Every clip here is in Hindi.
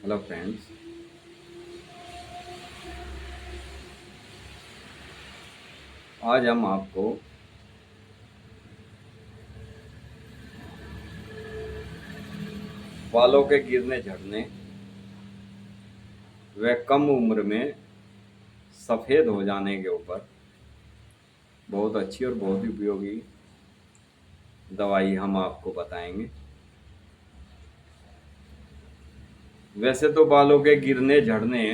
Hello friends. आज हम आपको बालों के गिरने झड़ने व कम उम्र में सफ़ेद हो जाने के ऊपर बहुत अच्छी और बहुत ही उपयोगी दवाई हम आपको बताएंगे। वैसे तो बालों के गिरने झड़ने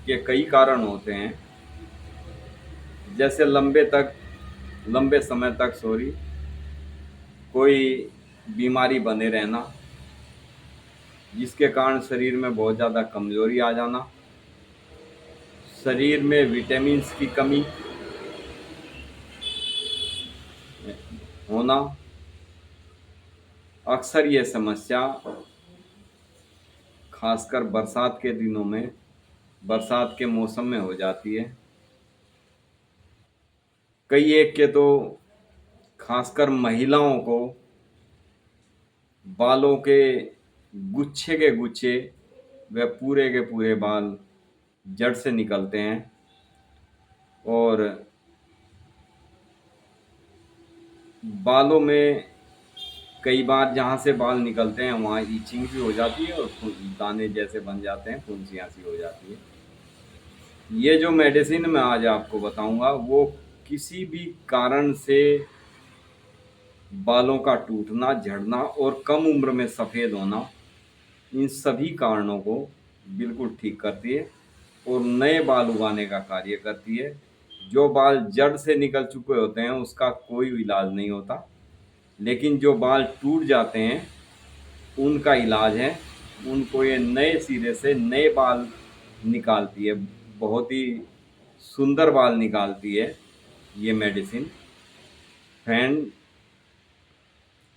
के कई कारण होते हैं, जैसे लंबे समय तक कोई बीमारी बने रहना, जिसके कारण शरीर में बहुत ज़्यादा कमज़ोरी आ जाना, शरीर में विटामिन्स की कमी होना। अक्सर ये समस्या खासकर बरसात के दिनों में, बरसात के मौसम में हो जाती है। कई एक के तो खासकर महिलाओं को बालों के गुच्छे के गुच्छे व पूरे के पूरे बाल जड़ से निकलते हैं, और बालों में कई बार जहाँ से बाल निकलते हैं वहाँ ईचिंग भी हो जाती है और दाने जैसे बन जाते हैं, फुंसियाँ सी हो जाती है। ये जो मेडिसिन मैं आज आपको बताऊंगा वो किसी भी कारण से बालों का टूटना, झड़ना और कम उम्र में सफ़ेद होना, इन सभी कारणों को बिल्कुल ठीक करती है और नए बाल उगाने का कार्य करती है। जो बाल जड़ से निकल चुके होते हैं उसका कोई इलाज नहीं होता, लेकिन जो बाल टूट जाते हैं उनका इलाज है। उनको ये नए सिरे से नए बाल निकालती है, बहुत ही सुंदर बाल निकालती है ये मेडिसिन। फ्रेंड,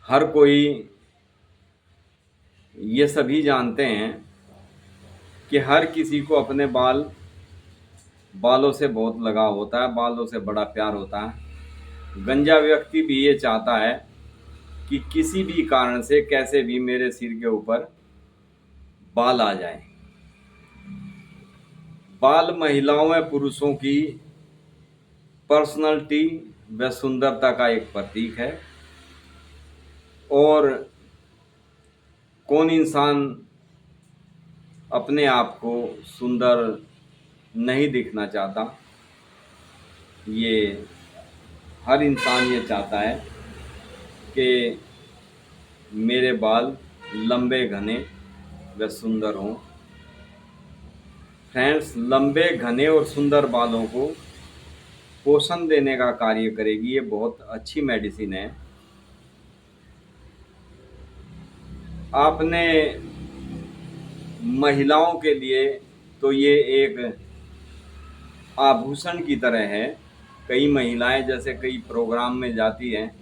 हर कोई ये सभी जानते हैं कि हर किसी को अपने बालों से बहुत लगाव होता है, बालों से बड़ा प्यार होता है। गंजा व्यक्ति भी ये चाहता है कि किसी भी कारण से कैसे भी मेरे सिर के ऊपर बाल आ जाए। बाल महिलाओं व पुरुषों की पर्सनालिटी व सुंदरता का एक प्रतीक है, और कौन इंसान अपने आप को सुंदर नहीं दिखना चाहता। ये हर इंसान ये चाहता है कि मेरे बाल लंबे, घने व सुंदर हों। फ्रेंड्स, लंबे, घने और सुंदर बालों को पोषण देने का कार्य करेगी। ये बहुत अच्छी मेडिसिन है। आपने महिलाओं के लिए तो ये एक आभूषण की तरह है। कई महिलाएं जैसे कई प्रोग्राम में जाती हैं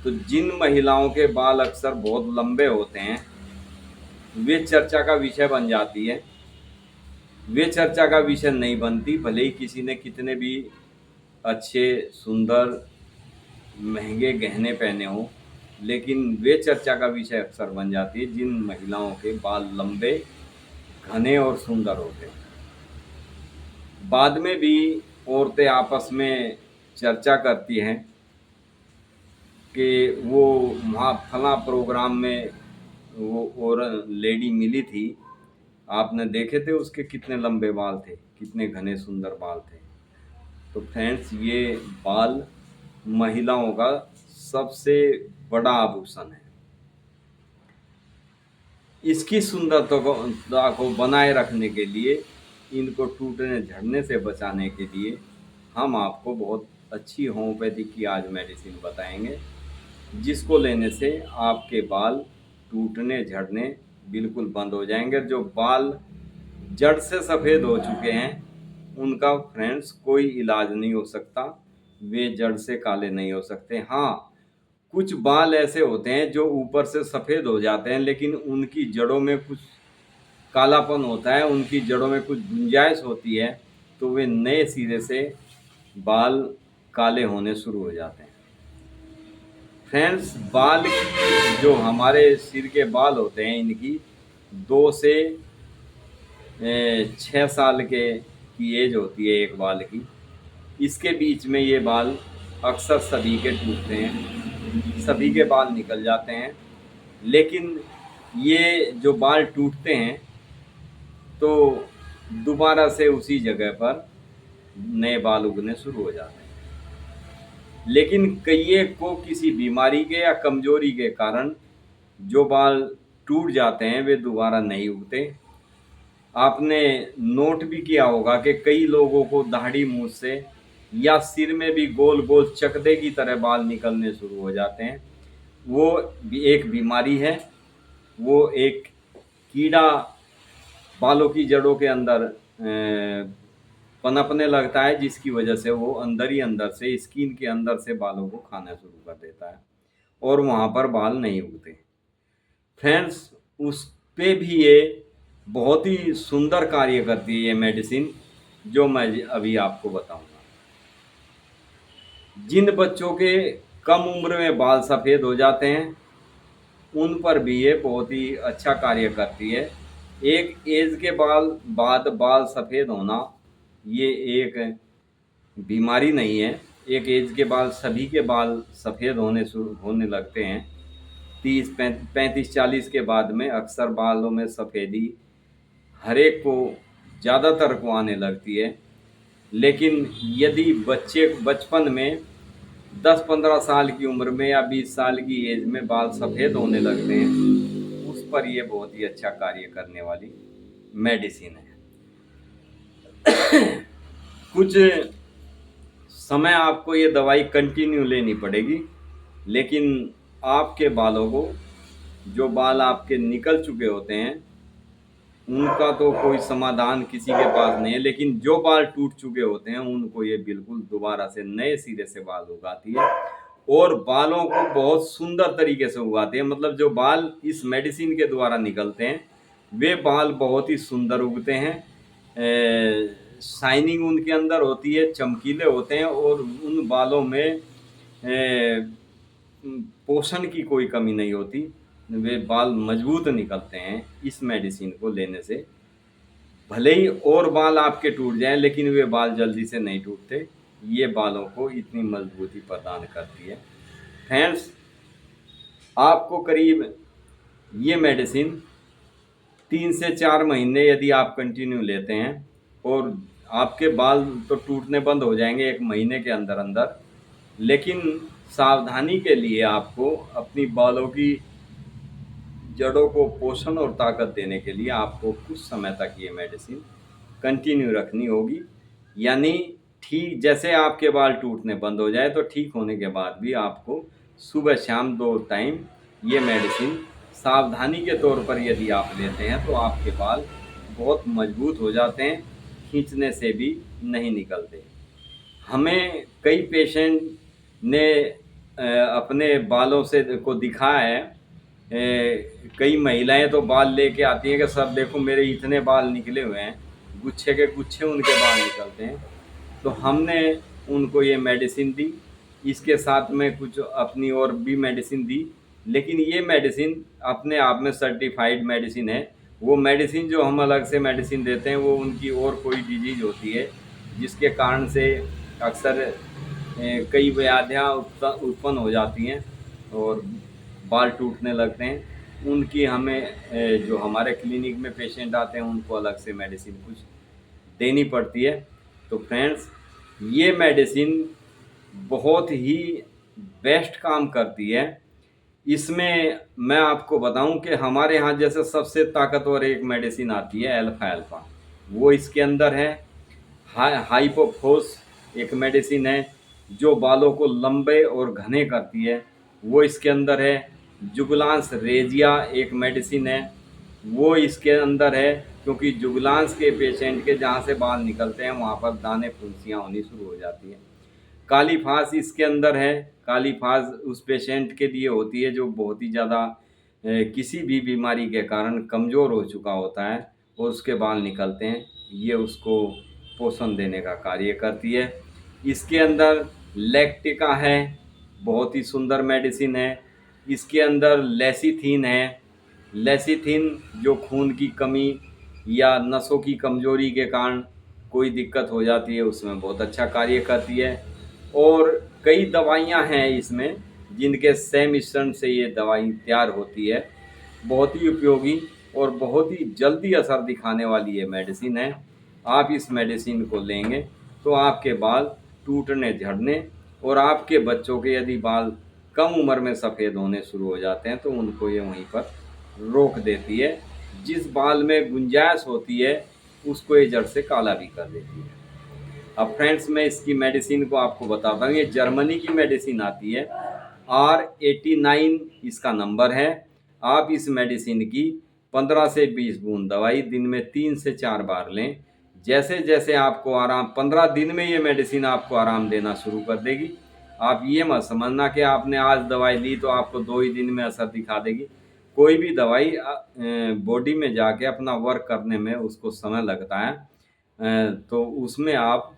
तो जिन महिलाओं के बाल अक्सर बहुत लंबे होते हैं वे चर्चा का विषय बन जाती है। वे चर्चा का विषय नहीं बनती, भले ही किसी ने कितने भी अच्छे, सुंदर, महंगे गहने पहने हों, लेकिन वे चर्चा का विषय अक्सर बन जाती है जिन महिलाओं के बाल लंबे, घने और सुंदर होते हैं। बाद में भी औरतें आपस में चर्चा करती हैं कि वो वहाँ फला प्रोग्राम में वो और लेडी मिली थी, आपने देखे थे उसके कितने लंबे बाल थे, कितने घने सुंदर बाल थे। तो फ्रेंड्स, ये बाल महिलाओं का सबसे बड़ा आभूषण है। इसकी सुंदरता को बनाए रखने के लिए, इनको टूटने झड़ने से बचाने के लिए हम आपको बहुत अच्छी होम्योपैथी की आज मेडिसिन बताएंगे, जिसको लेने से आपके बाल टूटने झड़ने बिल्कुल बंद हो जाएंगे। जो बाल जड़ से सफ़ेद हो चुके हैं उनका फ्रेंड्स कोई इलाज नहीं हो सकता, वे जड़ से काले नहीं हो सकते। हाँ, कुछ बाल ऐसे होते हैं जो ऊपर से सफ़ेद हो जाते हैं लेकिन उनकी जड़ों में कुछ कालापन होता है, उनकी जड़ों में कुछ गुंजाइश होती है, तो वे नए सिरे से बाल काले होने शुरू हो जाते हैं। फ्रेंड्स, बाल जो हमारे सिर के बाल होते हैं, इनकी 2 से 6 साल के की एज होती है एक बाल की। इसके बीच में ये बाल अक्सर सभी के टूटते हैं, सभी के बाल निकल जाते हैं। लेकिन ये जो बाल टूटते हैं तो दोबारा से उसी जगह पर नए बाल उगने शुरू हो जाते हैं। लेकिन कईए को किसी बीमारी के या कमजोरी के कारण जो बाल टूट जाते हैं वे दोबारा नहीं उगते। आपने नोट भी किया होगा कि कई लोगों को दाढ़ी मूंछ से या सिर में भी गोल गोल चकदे की तरह बाल निकलने शुरू हो जाते हैं। वो भी एक बीमारी है, वो एक कीड़ा बालों की जड़ों के अंदर पनपने लगता है, जिसकी वजह से वो अंदर ही अंदर से स्किन के अंदर से बालों को खाना शुरू कर देता है और वहाँ पर बाल नहीं उगते। फ्रेंड्स, उस पे भी ये बहुत ही सुंदर कार्य करती है ये मेडिसिन, जो मैं अभी आपको बताऊंगा। जिन बच्चों के कम उम्र में बाल सफ़ेद हो जाते हैं उन पर भी ये बहुत ही अच्छा कार्य करती है। एक एज के बाद बाल सफ़ेद होना ये एक बीमारी नहीं है। एक एज के बाद सभी के बाल सफ़ेद होने लगते हैं। 30 35 40 के बाद में अक्सर बालों में सफ़ेदी हर एक को, ज़्यादातर को आने लगती है। लेकिन यदि बच्चे बचपन में 10 15 साल की उम्र में या 20 साल की एज में बाल सफ़ेद होने लगते हैं, उस पर यह बहुत ही अच्छा कार्य करने वाली मेडिसिन है। कुछ समय आपको ये दवाई कंटिन्यू लेनी पड़ेगी, लेकिन आपके बालों को, जो बाल आपके निकल चुके होते हैं उनका तो कोई समाधान किसी के पास नहीं है, लेकिन जो बाल टूट चुके होते हैं उनको ये बिल्कुल दोबारा से नए सिरे से बाल उगाती है और बालों को बहुत सुंदर तरीके से उगाती है। मतलब जो बाल इस मेडिसिन के द्वारा निकलते हैं वे बाल बहुत ही सुंदर उगते हैं, शाइनिंग उनके अंदर होती है, चमकीले होते हैं और उन बालों में पोषण की कोई कमी नहीं होती। वे बाल मजबूत निकलते हैं इस मेडिसिन को लेने से। भले ही और बाल आपके टूट जाएं लेकिन वे बाल जल्दी से नहीं टूटते। ये बालों को इतनी मजबूती प्रदान करती है। फ्रेंड्स, आपको करीब ये मेडिसिन 3 से 4 महीने यदि आप कंटिन्यू लेते हैं और आपके बाल तो टूटने बंद हो जाएंगे 1 महीने के अंदर अंदर। लेकिन सावधानी के लिए आपको अपनी बालों की जड़ों को पोषण और ताकत देने के लिए आपको कुछ समय तक ये मेडिसिन कंटिन्यू रखनी होगी। यानी ठीक जैसे आपके बाल टूटने बंद हो जाए तो ठीक होने के बाद भी आपको सुबह शाम 2 टाइम ये मेडिसिन सावधानी के तौर पर यदि आप लेते हैं तो आपके बाल बहुत मजबूत हो जाते हैं, खींचने से भी नहीं निकलते। हमें कई पेशेंट ने अपने बालों से को दिखाया है। कई महिलाएं तो बाल लेके आती हैं कि सर देखो मेरे इतने बाल निकले हुए हैं, गुच्छे के गुच्छे उनके बाल निकलते हैं। तो हमने उनको ये मेडिसिन दी, इसके साथ में कुछ अपनी और भी मेडिसिन दी। लेकिन ये मेडिसिन अपने आप में सर्टिफाइड मेडिसिन है। वो मेडिसिन जो हम अलग से मेडिसिन देते हैं वो उनकी और कोई डिजीज होती है जिसके कारण से अक्सर कई व्याधियाँ उत्पन्न हो जाती हैं और बाल टूटने लगते हैं। उनकी हमें जो हमारे क्लिनिक में पेशेंट आते हैं उनको अलग से मेडिसिन कुछ देनी पड़ती है। तो फ्रेंड्स, ये मेडिसिन बहुत ही बेस्ट काम करती है। इसमें मैं आपको बताऊं कि हमारे यहाँ जैसे सबसे ताकतवर एक मेडिसिन आती है अल्फा अल्फा, वो इसके अंदर है। हाइपोफोस एक मेडिसिन है जो बालों को लंबे और घने करती है, वो इसके अंदर है। जुगलांस रेजिया एक मेडिसिन है, वो इसके अंदर है, क्योंकि जुगलांस के पेशेंट के जहाँ से बाल निकलते हैं वहाँ पर दाने फुंसियाँ होनी शुरू हो जाती हैं। काली फास इसके अंदर है। काली फास उस पेशेंट के लिए होती है जो बहुत ही ज़्यादा किसी भी बीमारी के कारण कमज़ोर हो चुका होता है और उसके बाल निकलते हैं, ये उसको पोषण देने का कार्य करती है। इसके अंदर लैक्टिका है, बहुत ही सुंदर मेडिसिन है। इसके अंदर लेसिथीन है। लेसिथिन जो खून की कमी या नसों की कमजोरी के कारण कोई दिक्कत हो जाती है उसमें बहुत अच्छा कार्य करती है। और कई दवाइयाँ हैं इसमें जिनके संमिश्रण से ये दवाई तैयार होती है। बहुत ही उपयोगी और बहुत ही जल्दी असर दिखाने वाली ये मेडिसिन है। आप इस मेडिसिन को लेंगे तो आपके बाल टूटने झड़ने और आपके बच्चों के यदि बाल कम उम्र में सफ़ेद होने शुरू हो जाते हैं तो उनको ये वहीं पर रोक देती है। जिस बाल में गुंजाइश होती है उसको ये जड़ से काला भी कर देती है। अब फ्रेंड्स मैं इसकी मेडिसिन को आपको बताता हूँ। ये जर्मनी की मेडिसिन आती है, R89 इसका नंबर है। आप इस मेडिसिन की 15 से 20 बूंद दवाई दिन में 3 से 4 बार लें। जैसे जैसे आपको आराम 15 दिन में ये मेडिसिन आपको आराम देना शुरू कर देगी। आप ये मत समझना कि आपने आज दवाई ली तो आपको 2 ही दिन में असर दिखा देगी। कोई भी दवाई बॉडी में जाके अपना वर्क करने में उसको समय लगता है। तो उसमें आप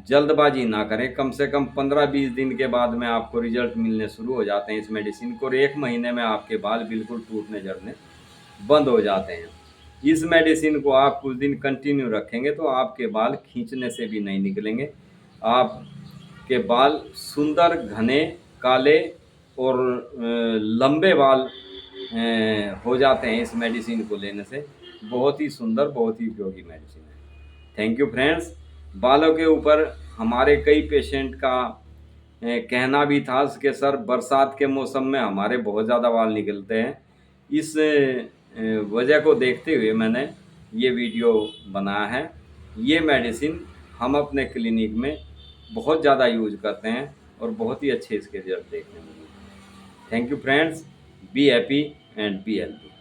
जल्दबाजी ना करें। कम से कम 15-20 दिन के बाद में आपको रिजल्ट मिलने शुरू हो जाते हैं इस मेडिसिन को, और 1 महीने में आपके बाल बिल्कुल टूटने झड़ने बंद हो जाते हैं। इस मेडिसिन को आप कुछ दिन कंटिन्यू रखेंगे तो आपके बाल खींचने से भी नहीं निकलेंगे। आपके बाल सुंदर, घने, काले और लंबे बाल हो जाते हैं इस मेडिसिन को लेने से। बहुत ही सुंदर, बहुत ही उपयोगी मेडिसिन है। Thank you friends. बालों के ऊपर हमारे कई पेशेंट का कहना भी था कि सर बरसात के मौसम में हमारे बहुत ज़्यादा बाल निकलते हैं। इस वजह को देखते हुए मैंने ये वीडियो बनाया है। ये मेडिसिन हम अपने क्लिनिक में बहुत ज़्यादा यूज करते हैं और बहुत ही अच्छे इसके रिजल्ट देखने को मिले। Thank you friends. Be happy and be healthy.